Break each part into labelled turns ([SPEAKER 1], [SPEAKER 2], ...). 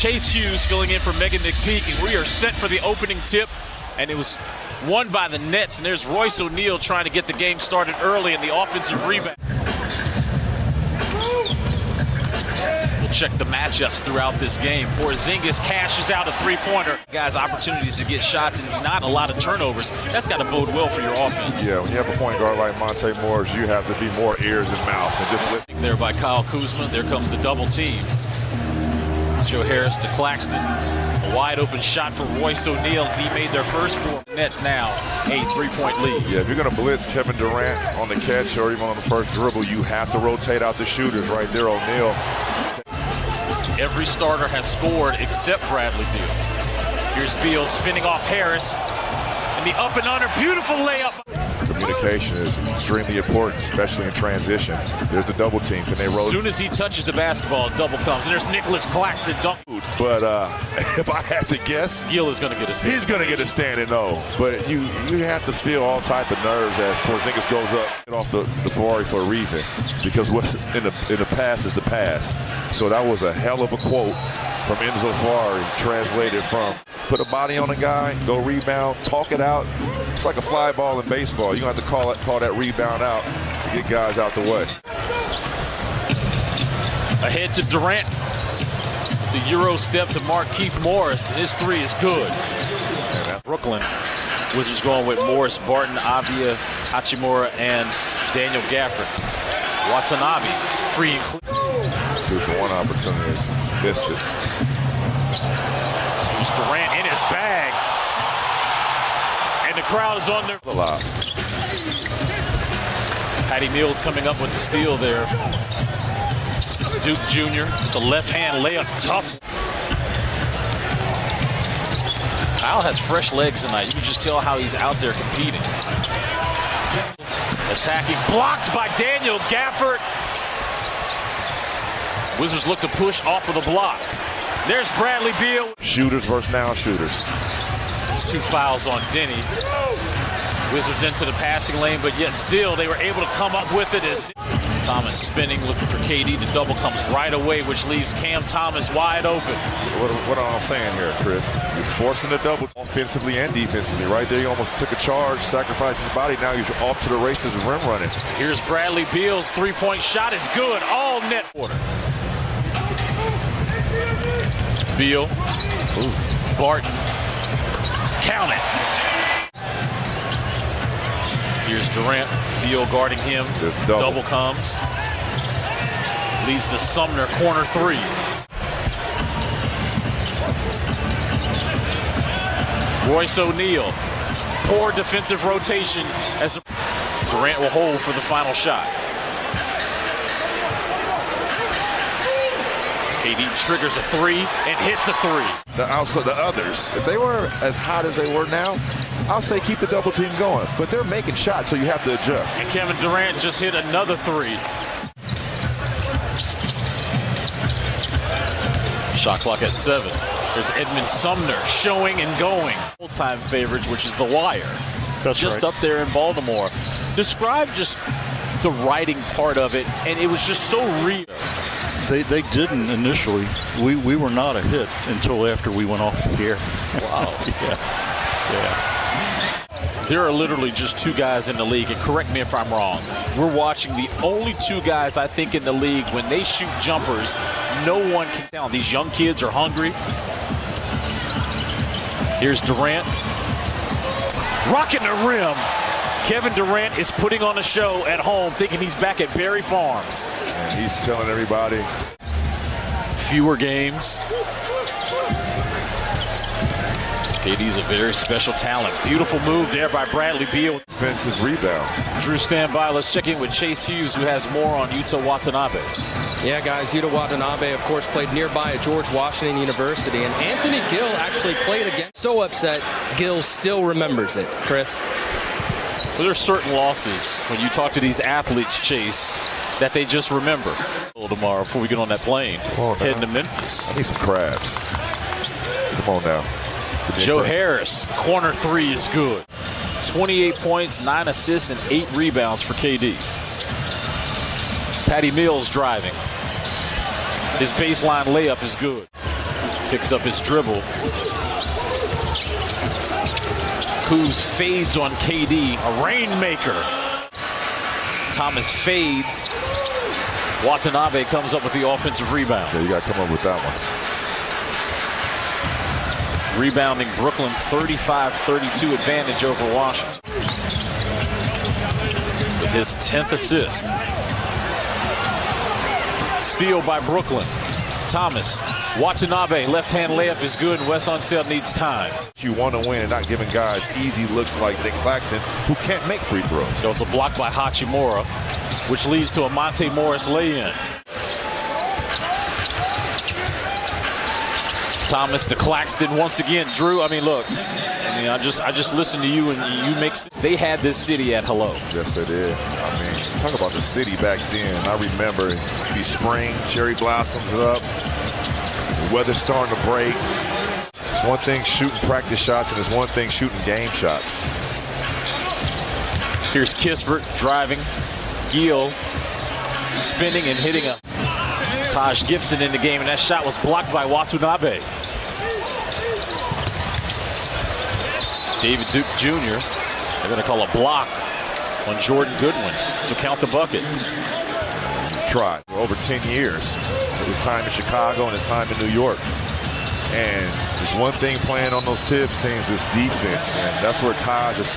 [SPEAKER 1] Chase Hughes filling in for Megan McPeak, and we are set for the opening tip, and it was won by the Nets, and there's Royce O'Neal trying to get the game started early in the offensive rebound. We'll check the matchups throughout this game. Porzingis cashes out a three-pointer. Guys, opportunities to get shots and not a lot of turnovers. That's got to bode well for your offense.
[SPEAKER 2] Yeah, when you have a point guard like Monte Morris, you have to be more ears and mouth and just listen.
[SPEAKER 1] There by Kyle Kuzma. There comes the double team. Joe Harris to Claxton. A wide open shot for Royce O'Neal. He made their first four. Nets now a three-point lead.
[SPEAKER 2] Yeah, if you're going to blitz Kevin Durant on the catch or even on the first dribble, you have to rotate out the shooters right there, O'Neal.
[SPEAKER 1] Every starter has scored except Bradley Beal. Here's Beal spinning off Harris. And the up and under, beautiful layup.
[SPEAKER 2] Communication is extremely important, especially in transition. There's the double team. Can they roll?
[SPEAKER 1] As soon as he touches the basketball, double comes. And there's Nicholas Claxton dunk.
[SPEAKER 2] But if I had to guess,
[SPEAKER 1] Gill is going to get a stand.
[SPEAKER 2] He's going to get a standing O. But you have to feel all type of nerves as Porzingis goes up get off the Ferrari for a reason. Because what's in the past is the past. So that was a hell of a quote from Enzo Ferrari, translated from put a body on a guy, go rebound, talk it out. It's like a fly ball in baseball. You're going to have to call that rebound out to get guys out the way.
[SPEAKER 1] Ahead to Durant. The Euro step to Markieff Morris. His three is good. Brooklyn. Wizards going with Morris, Barton, Avia, Hachimura, and Daniel Gafford. Watanabe, free and clear.
[SPEAKER 2] 2-for-1 opportunity. Missed it.
[SPEAKER 1] There's Durant in his bag. And the crowd is on their
[SPEAKER 2] alive.
[SPEAKER 1] Patty Mills coming up with the steal there. Duke Jr., the left-hand layup, tough. Kyle has fresh legs tonight. You can just tell how he's out there competing. Attacking, blocked by Daniel Gafford. Wizards look to push off of the block. There's Bradley Beal.
[SPEAKER 2] Shooters versus non-shooters.
[SPEAKER 1] There's two fouls on Denny. Wizards into the passing lane, but yet still they were able to come up with it as Thomas spinning, looking for KD. The double comes right away, which leaves Cam Thomas wide open.
[SPEAKER 2] What am I saying here, Chris? You're forcing the double offensively and defensively. Right there, you almost took a charge, sacrificed his body. Now you're off to the races and rim running.
[SPEAKER 1] Here's Bradley Beal's three-point shot is good. All net quarter. Beal. Ooh. Barton. Count it. Here's Durant. Beal guarding him. Double comes. Leads to Sumner, corner three. Royce O'Neal. Poor defensive rotation as Durant will hold for the final shot. KD triggers a three and hits a three.
[SPEAKER 2] The others, if they were as hot as they were now, I'll say keep the double team going. But they're making shots, so you have to adjust.
[SPEAKER 1] And Kevin Durant just hit another three. Shot clock at 7. There's Edmund Sumner showing and going. Full-time favorites, which is The Wire.
[SPEAKER 3] That's
[SPEAKER 1] just
[SPEAKER 3] right.
[SPEAKER 1] Up there in Baltimore. Describe just the writing part of it, and it was just so real.
[SPEAKER 3] They didn't initially. We were not a hit until after we went off the air.
[SPEAKER 1] Wow. Yeah. There are literally just two guys in the league, and correct me if I'm wrong. We're watching the only two guys I think in the league when they shoot jumpers, no one can down. These young kids are hungry. Here's Durant. Rocking the rim. Kevin Durant is putting on a show at home, thinking he's back at Berry Farms.
[SPEAKER 2] And he's telling everybody.
[SPEAKER 1] Fewer games. KD's a very special talent. Beautiful move there by Bradley Beal.
[SPEAKER 2] Defensive rebound.
[SPEAKER 1] Drew, stand by. Let's check in with Chase Hughes, who has more on Yuta Watanabe.
[SPEAKER 4] Yeah, guys, Yuta Watanabe, of course, played nearby at George Washington University. And Anthony Gill actually played against. So upset, Gill still remembers it. Chris?
[SPEAKER 1] Well, there's certain losses when you talk to these athletes, Chase, that they just remember. Tomorrow before we get on that plane, heading to Memphis.
[SPEAKER 2] I need some crabs. Come on now.
[SPEAKER 1] Joe Harris, corner three is good. 28 points, 9 assists, and 8 rebounds for KD. Patty Mills driving. His baseline layup is good. Picks up his dribble. Kuz fades on KD, a rainmaker. Thomas fades. Watanabe comes up with the offensive rebound.
[SPEAKER 2] Yeah, you got to come up with that one.
[SPEAKER 1] Rebounding Brooklyn, 35-32 advantage over Washington. With his 10th assist. Steal by Brooklyn. Thomas. Watanabe, left-hand layup is good, and Wes Unseld needs time.
[SPEAKER 2] You want to win and not giving guys easy looks like Nick Claxton, who can't make free throws.
[SPEAKER 1] There was a block by Hachimura, which leads to a Monte Morris lay-in. Thomas to Claxton once again. Drew, I mean, look, I just listened to you, and you make. They had this city at hello.
[SPEAKER 2] Yes, they did. I mean, talk about the city back then. I remember it used to be spring, cherry blossoms up, the weather's starting to break. It's one thing shooting practice shots, and it's one thing shooting game shots.
[SPEAKER 1] Here's Kispert driving. Gill spinning and hitting a Taj Gibson in the game, and that shot was blocked by Watanabe. David Duke Jr. They're going to call a block on Jordan Goodwin to count the bucket.
[SPEAKER 2] Tried for over 10 years. His time in Chicago and his time in New York. And there's one thing playing on those Tibbs teams is defense, and that's where Taj is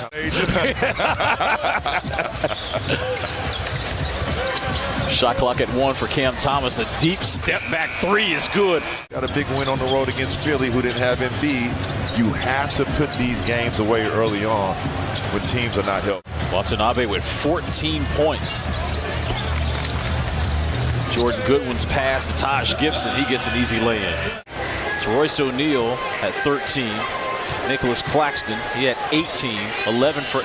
[SPEAKER 1] Shot clock at 1 for Cam Thomas. A deep step back three is good.
[SPEAKER 2] Got a big win on the road against Philly, who didn't have Embiid. You have to put these games away early on when teams are not healthy.
[SPEAKER 1] Watanabe with 14 points. Jordan Goodwin's pass to Taj Gibson. He gets an easy lay-in. It's Royce O'Neal at 13. Nicholas Claxton, he had 18. 11 for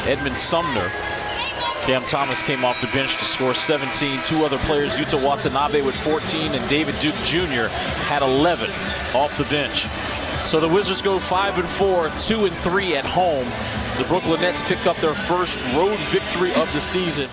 [SPEAKER 1] Edmund Sumner. Cam Thomas came off the bench to score 17. Two other players, Yuta Watanabe with 14, and David Duke Jr. had 11 off the bench. So the Wizards go 5-4, 2-3 at home. The Brooklyn Nets pick up their first road victory of the season.